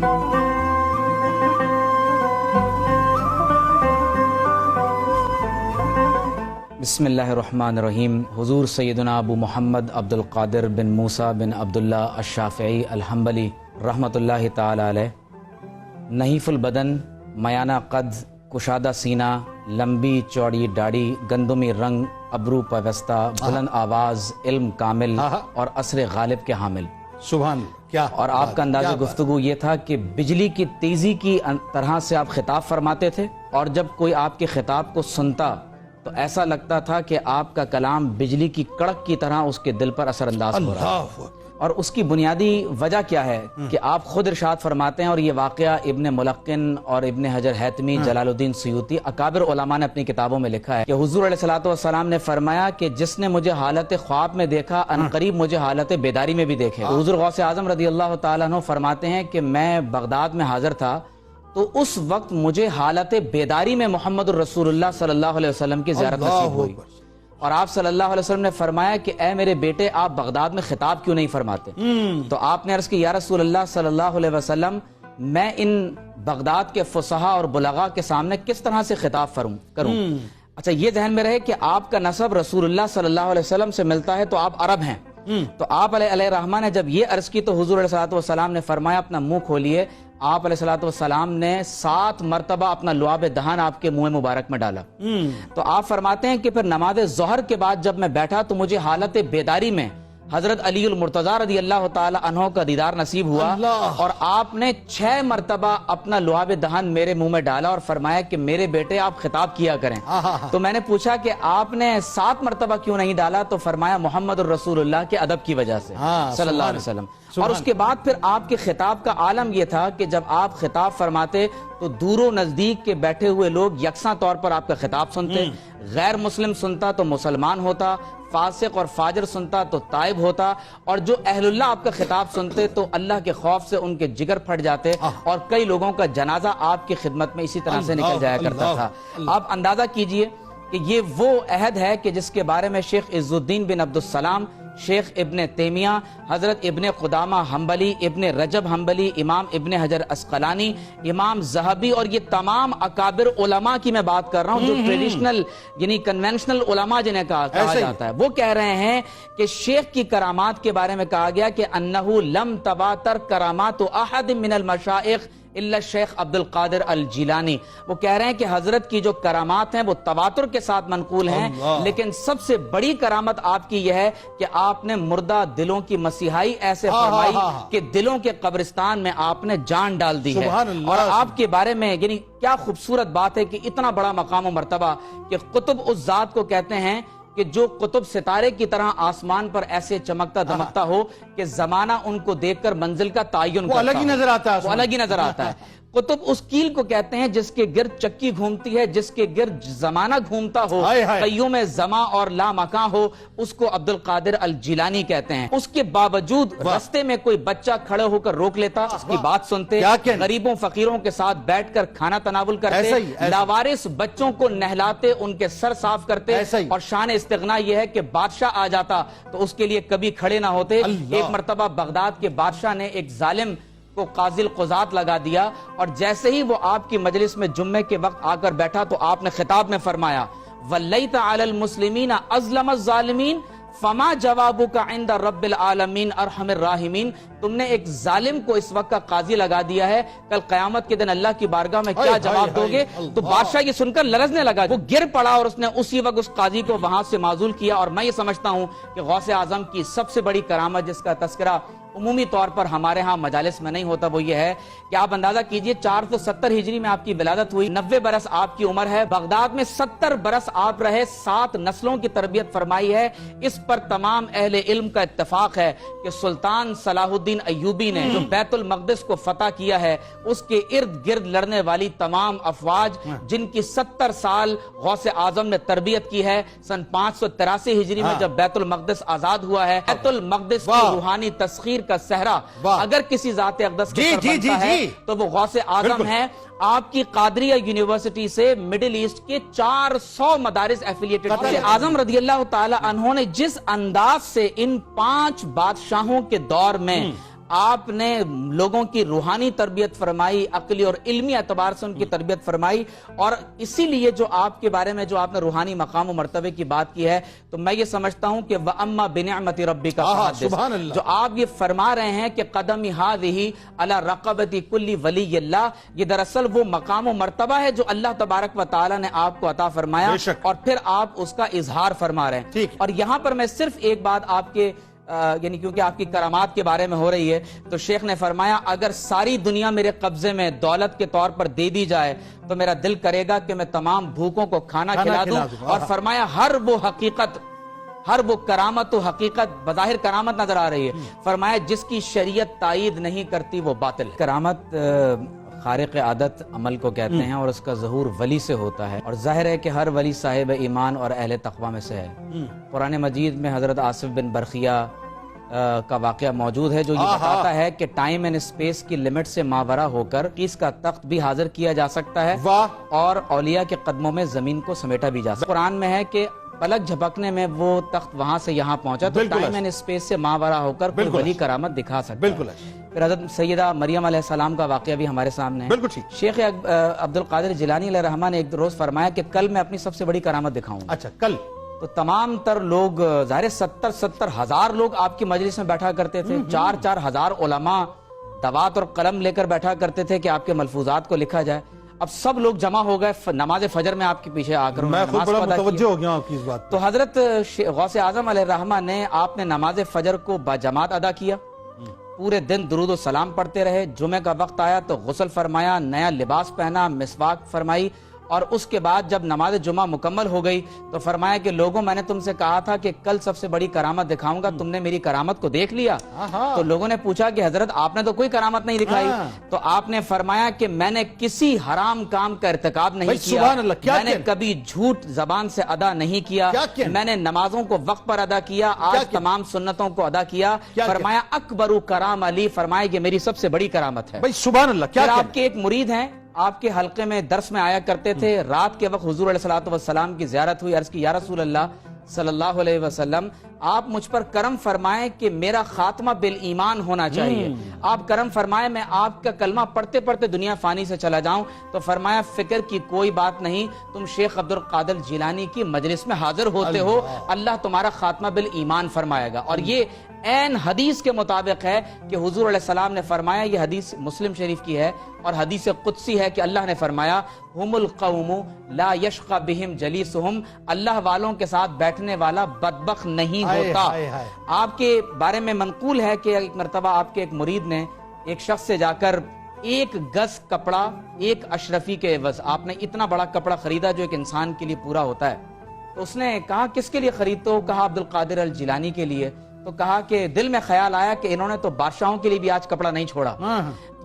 بسم اللہ الرحمن الرحیم۔ حضور سیدنا ابو محمد عبد القادر بن موسیٰ بن عبداللہ الشافعی الحنبلی رحمۃ اللہ تعالی علیہ، نحیف البدن، میانہ قد، کشادہ سینہ، لمبی چوڑی داڑھی، گندمی رنگ، ابرو پیوستہ، بلند آواز، علم کامل اور عصر غالب کے حامل۔ سبحان کیا اور آپ کا انداز گفتگو یہ تھا کہ بجلی کی تیزی کی طرح سے آپ خطاب فرماتے تھے، اور جب کوئی آپ کے خطاب کو سنتا تو ایسا لگتا تھا کہ آپ کا کلام بجلی کی کڑک کی طرح اس کے دل پر اثر انداز ہو رہا ہے۔ اور اس کی بنیادی وجہ کیا ہے کہ آپ خود ارشاد فرماتے ہیں، اور یہ واقعہ ابن ملقن اور ابن حجر حیتمی، جلال الدین سیوطی، اکابر علماء نے اپنی کتابوں میں لکھا ہے کہ حضور علیہ الصلوۃ والسلام نے فرمایا کہ جس نے مجھے حالت خواب میں دیکھا عنقریب مجھے حالت بیداری میں بھی دیکھے۔ حضور غوث اعظم رضی اللہ تعالیٰ عنہ فرماتے ہیں کہ میں بغداد میں حاضر تھا تو اس وقت مجھے حالت بیداری میں محمد الرسول اللہ صلی اللہ علیہ وسلم کی زیارت نصیب ہوئی، اور آپ صلی اللہ علیہ وسلم نے فرمایا کہ اے میرے بیٹے، آپ بغداد میں خطاب کیوں نہیں فرماتے؟ تو آپ نے عرض کی یا رسول اللہ صلی اللہ علیہ وسلم، میں ان بغداد کے فصحا اور بلغا کے سامنے کس طرح سے خطاب کروں؟ اچھا، یہ ذہن میں رہے کہ آپ کا نسب رسول اللہ صلی اللہ علیہ وسلم سے ملتا ہے تو آپ عرب ہیں۔ تو آپ علیہ الرحمہ نے جب یہ عرض کی تو حضور علیہ الصلوۃ والسلام نے فرمایا اپنا منہ کھولیے۔ آپ علیہ الصلوۃ والسلام نے 7 مرتبہ اپنا لعاب دہن آپ کے منہ مبارک میں ڈالا۔ تو آپ فرماتے ہیں کہ پھر نماز ظہر کے بعد جب میں بیٹھا تو مجھے حالت بیداری میں حضرت علی المرتضیٰ رضی اللہ تعالی عنہ کا دیدار نصیب ہوا، اور آپ نے 6 مرتبہ اپنا لعاب دہن میرے منہ میں ڈالا اور فرمایا کہ میرے بیٹے آپ خطاب کیا کریں۔ تو میں نے پوچھا کہ آپ نے 7 مرتبہ کیوں نہیں ڈالا؟ تو فرمایا محمد الرسول اللہ کے ادب کی وجہ سے صلی اللہ علیہ وسلم۔ اور اس کے بعد پھر آپ کے خطاب کا عالم یہ تھا کہ جب آپ خطاب فرماتے تو دور و نزدیک کے بیٹھے ہوئے لوگ یکساں طور پر آپ کا خطاب سنتے، غیر مسلم سنتا تو مسلمان ہوتا، فاسق اور فاجر سنتا تو تائب ہوتا، اور جو اہل اللہ آپ کا خطاب سنتے تو اللہ کے خوف سے ان کے جگر پھٹ جاتے، اور کئی لوگوں کا جنازہ آپ کی خدمت میں اسی طرح سے نکل جایا کرتا تھا۔ آپ اندازہ کیجئے کہ یہ وہ عہد ہے کہ جس کے بارے میں شیخ عز الدین بن عبد السلام، شیخ ابن تیمیہ، حضرت ابن قدامہ حنبلی، ابن رجب حنبلی، امام ابن حجر عسقلانی، امام ذہبی، اور یہ تمام اکابر علماء کی میں بات کر رہا ہوں جو ٹریڈیشنل یعنی کنونشنل علماء جنہیں کہا جاتا ہے، وہ کہہ رہے ہیں کہ شیخ کی کرامات کے بارے میں کہا گیا کہ انہو لم تباتر کرامات احد من المشائخ الا شیخ عبد القادر الجیلانی۔ وہ کہہ رہے ہیں کہ حضرت کی جو کرامات ہیں وہ تواتر کے ساتھ منقول ہیں، لیکن سب سے بڑی کرامت آپ کی یہ ہے کہ آپ نے مردہ دلوں کی مسیحائی ایسے فرمائی کہ دلوں کے قبرستان میں آپ نے جان ڈال دی ہے۔ اور آپ کے بارے میں یعنی کیا خوبصورت بات ہے کہ اتنا بڑا مقام و مرتبہ کہ قطب اس ذات کو کہتے ہیں کہ جو قطب ستارے کی طرح آسمان پر ایسے چمکتا دمکتا ہو کہ زمانہ ان کو دیکھ کر منزل کا تعین وہ الگ ہی نظر آتا ہے، وہ الگ ہی نظر آتا ہے۔ قطب اس کیل کو کہتے ہیں جس کے گرد چکی گھومتی ہے، جس کے گرد زمانہ گھومتا ہو، قیوم زماں اور لا مکاں ہو، اس کو عبد القادر الجیلانی کہتے ہیں۔ اس کے باوجود راستے میں کوئی بچہ کھڑے ہو کر روک لیتا، اس کی بات سنتے، غریبوں فقیروں کے ساتھ بیٹھ کر کھانا تناول کرتے، لاوارث بچوں کو نہلاتے، ان کے سر صاف کرتے، اور شان استغنا یہ ہے کہ بادشاہ آ جاتا تو اس کے لیے کبھی کھڑے نہ ہوتے۔ ایک مرتبہ بغداد کے بادشاہ نے ایک ظالم کو قاضی القضات لگا دیا، اور جیسے ہی وہ آپ کی مجلس میں جمعے کے وقت آ کر بیٹھا تو آپ نے خطاب میں فرمایا وَلَّيْتَ عَلَى الْمُسْلِمِينَ أَظْلَمَ الظَّالِمِينَ فَمَا جَوَابُكَ عِنْدَ رَبِّ الْعَالَمِينَ أَرْحَمِ الرَّاحِمِينَ۔ تم نے ایک ظالم کو اس وقت کا قاضی لگا دیا ہے، کل قیامت کے دن اللہ کی بارگاہ میں کیا جواب دو گے؟ تو بادشاہ یہ سن کر لرزنے لگا، وہ گر پڑا اور اس نے اسی وقت اس قاضی کو وہاں سے معزول کیا۔ اور میں یہ سمجھتا ہوں کہ غوث اعظم کی سب سے بڑی کرامت جس کا تذکرہ عمومی طور پر ہمارے ہاں مجالس میں نہیں ہوتا وہ یہ ہے کہ آپ اندازہ کیجئے 470 ہجری میں آپ کی ولادت ہوئی، 90 برس آپ کی عمر ہے، بغداد میں 70 برس آپ رہے، 7 نسلوں کی تربیت فرمائی ہے۔ اس پر تمام اہل علم کا اتفاق ہے کہ سلطان صلاح الدین ایوبی نے جو بیت المقدس کو فتح کیا ہے، اس کے ارد گرد لڑنے والی تمام افواج جن کی 70 سال غوث اعظم نے تربیت کی ہے، سن 583 ہجری میں جب بیت المقدس آزاد ہوا ہے، بیت المقدس کی روحانی تسخیر کا صحرا اگر کسی ذات اقدس کے سر بنتا ہے تو وہ غوث اعظم ہے۔ آپ کی قادریہ یونیورسٹی سے مڈل ایسٹ کے 400 مدارس ایفیلیٹڈ ہیں۔ غوث اعظم رضی اللہ تعالی عنہ نے جس انداز سے ان 5 بادشاہوں کے دور میں آپ نے لوگوں کی روحانی تربیت فرمائی، عقلی اور علمی اعتبار سے ان کی تربیت فرمائی، اور اسی لیے جو آپ کے بارے میں جو آپ نے روحانی مقام و مرتبے کی بات کی ہے تو میں یہ سمجھتا ہوں کہ وَأَمَّا بِنِعْمَةِ رَبِّكَ فَحَدِّثْ، سبحان اللہ، جو آپ یہ فرما رہے ہیں کہ قدمی ہذہ علی رقبۃ کل ولی اللہ، یہ دراصل وہ مقام و مرتبہ ہے جو اللہ تبارک و تعالی نے آپ کو عطا فرمایا، بے شک، اور پھر آپ اس کا اظہار فرما رہے ہیں۔ ٹھیک، اور یہاں پر میں صرف ایک بات آپ کے یعنی کیونکہ آپ کی کرامات کے بارے میں ہو رہی ہے تو شیخ نے فرمایا اگر ساری دنیا میرے قبضے میں دولت کے طور پر دے دی جائے تو میرا دل کرے گا کہ میں تمام بھوکوں کو کھانا کھلا دوں، اور فرمایا ہر وہ حقیقت، ہر وہ کرامت و حقیقت بظاہر کرامت نظر آ رہی ہے، فرمایا جس کی شریعت تائید نہیں کرتی وہ باطل ہے۔ کرامت خارق عادت عمل کو کہتے ہیں، اور اس کا ظہور ولی سے ہوتا ہے، اور ظاہر ہے کہ ہر ولی صاحب ایمان اور اہل تقوی میں سے ہے۔ قرآن مجید میں حضرت آصف بن برخیہ کا واقعہ موجود ہے جو یہ بتاتا ہے کہ ٹائم اینڈ اسپیس کی لمٹ سے ماورا ہو کر اس کا تخت بھی حاضر کیا جا سکتا ہے اور اولیاء کے قدموں میں زمین کو سمیٹا بھی جا سکتا ہے۔ قرآن میں ہے کہ پلک جھپکنے میں وہ تخت وہاں سے یہاں پہنچا، تو ٹائم اینڈ اسپیس سے ماورا ہو کر کوئی ولی کرامت دکھا سکتا ہے۔ پھر حضرت سیدہ مریم علیہ السلام کا واقعہ بھی ہمارے سامنے ہے۔ شیخ عبد القادر جیلانی علیہ الرحمہ نے ایک روز فرمایا کہ کل میں اپنی سب سے بڑی کرامت دکھاؤں گا۔ اچھا کل؟ تو تمام تر لوگ، ظاہر 70 ہزار لوگ آپ کی مجلس میں بیٹھا کرتے تھے، 4 ہزار علماء دوات اور قلم لے کر بیٹھا کرتے تھے کہ آپ کے ملفوظات کو لکھا جائے۔ اب سب لوگ جمع ہو گئے نماز فجر میں آپ کے پیچھے آ کر میں خود بڑا متوجہ ہو گیا ہوں آپ کی اس بات تو حضرت غوث اعظم علیہ الرحمہ نے آپ نے نماز فجر کو باجماعت ادا کیا، پورے دن درود و سلام پڑھتے رہے، جمعہ کا وقت آیا تو غسل فرمایا، نیا لباس پہنا، مسواک فرمائی، اور اس کے بعد جب نماز جمعہ مکمل ہو گئی تو فرمایا کہ لوگوں میں نے تم سے کہا تھا کہ کل سب سے بڑی کرامت دکھاؤں گا، تم نے میری کرامت کو دیکھ لیا؟ تو لوگوں نے پوچھا کہ حضرت آپ نے تو کوئی کرامت نہیں دکھائی، تو آپ نے فرمایا کہ میں نے کسی حرام کام کا ارتکاب نہیں کیا، میں نے کبھی جھوٹ زبان سے ادا نہیں کیا، میں نے نمازوں کو وقت پر ادا کیا، آج تمام سنتوں کو ادا کیا۔ فرمایا اکبر کرام علی، فرمایا کہ میری سب سے بڑی کرامت ہے۔ سبحان اللہ۔ پھر آپ کے ایک مرید ہیں، آپ کے حلقے میں درس میں آیا کرتے تھے، رات کے وقت حضور علیہ السلام کی زیارت ہوئی، عرض کی یا رسول اللہ صلی اللہ علیہ وسلم آپ مجھ پر کرم فرمائیں کہ میرا خاتمہ بالایمان ہونا چاہیے، آپ کرم فرمائیں میں آپ کا کلمہ پڑھتے پڑھتے دنیا فانی سے چلا جاؤں۔ تو فرمایا فکر کی کوئی بات نہیں، تم شیخ عبد القادر جیلانی کی مجلس میں حاضر ہوتے ہو، اللہ تمہارا خاتمہ بالایمان فرمائے گا۔ اور یہ عین حدیث کے مطابق ہے کہ حضور علیہ السلام نے فرمایا، یہ حدیث مسلم شریف کی ہے اور حدیث قدسی ہے کہ اللہ نے فرمایا ہم القوم لا یشقى بهم جلیسہم، اللہ والوں کے ساتھ بیٹھنے والا بدبخت نہیں ہوتا۔ آپ کے بارے میں منقول ہے کہ ایک مرتبہ آپ کے ایک مرید نے ایک شخص سے جا کر 1 گز کپڑا 1 اشرفی کے عوض، آپ نے اتنا بڑا کپڑا خریدا جو ایک انسان کے لیے پورا ہوتا ہے، تو اس نے کہا کس کے لیے خرید؟ تو کہا عبد القادر الجیلانی کے لیے۔ تو کہا کہ دل میں خیال آیا کہ انہوں نے تو بادشاہوں کے لیے بھی آج کپڑا نہیں چھوڑا،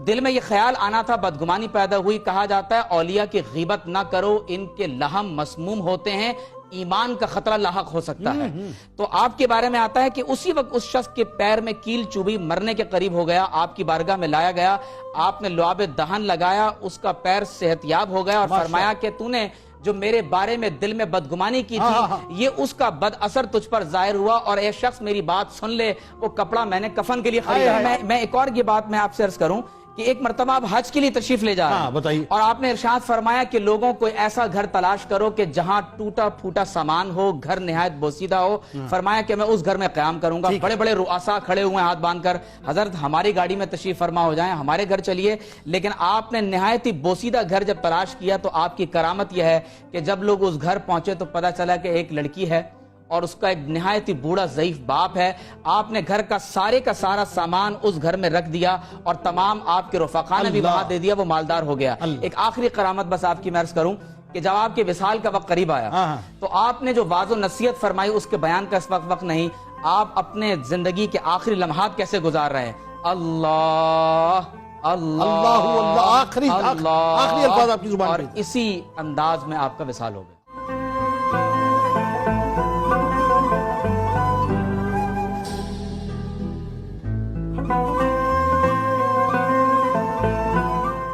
دل میں یہ خیال آنا تھا، بدگمانی پیدا ہوئی۔ کہا جاتا ہے اولیاء کی غیبت نہ کرو، ان کے لحم مسموم ہوتے ہیں، ایمان کا خطرہ لاحق ہو سکتا ہے۔ تو آپ کے بارے میں آتا ہے کہ اسی وقت اس شخص کے پیر میں کیل چوبی، مرنے کے قریب ہو گیا، آپ کی بارگاہ میں لایا گیا، آپ نے لعاب دہن لگایا، اس کا پیر صحت یاب ہو گیا، اور فرمایا کہ تو نے جو میرے بارے میں دل میں بدگمانی کی تھی یہ اس کا بد اثر تجھ پر ظاہر ہوا، اور اے شخص میری بات سن لے، وہ کپڑا میں نے کفن کے لیے خریدا۔ میں ایک اور یہ بات میں آپ سے عرض کروں کہ ایک مرتبہ آپ حج کے لیے تشریف لے جا رہے ہیں اور آپ نے ارشاد فرمایا کہ لوگوں کو ایسا گھر تلاش کرو کہ جہاں ٹوٹا پھوٹا سامان ہو، گھر نہایت بوسیدہ ہو، فرمایا کہ میں اس گھر میں قیام کروں گا۔ بڑے بڑے رؤساء کھڑے ہوئے ہاتھ باندھ کر، حضرت ہماری گاڑی میں تشریف فرما ہو جائیں، ہمارے گھر چلیے، لیکن آپ نے نہایت ہی بوسیدہ گھر جب تلاش کیا تو آپ کی کرامت یہ ہے کہ جب لوگ اس گھر پہنچے تو پتہ چلا کہ ایک لڑکی ہے اور اس کا ایک نہایت ہی بوڑھا ضعیف باپ ہے۔ آپ نے گھر کا سارا سامان اس گھر میں رکھ دیا اور تمام آپ کے رفقا نے بھی وہاں دے دیا، وہ مالدار ہو گیا۔ ایک آخری کرامت بس آپ کی میں عرض کروں کہ جب آپ کے وصال کا وقت قریب آیا تو آپ نے جو واعظ و نصیحت فرمائی اس کے بیان کا اس وقت نہیں، آپ اپنے زندگی کے آخری لمحات کیسے گزار رہے ہیں؟ اللہ اللہ اللہ، آخری الفاظ آپ کی زبان اور اسی انداز میں آپ کا وصال ہو گیا۔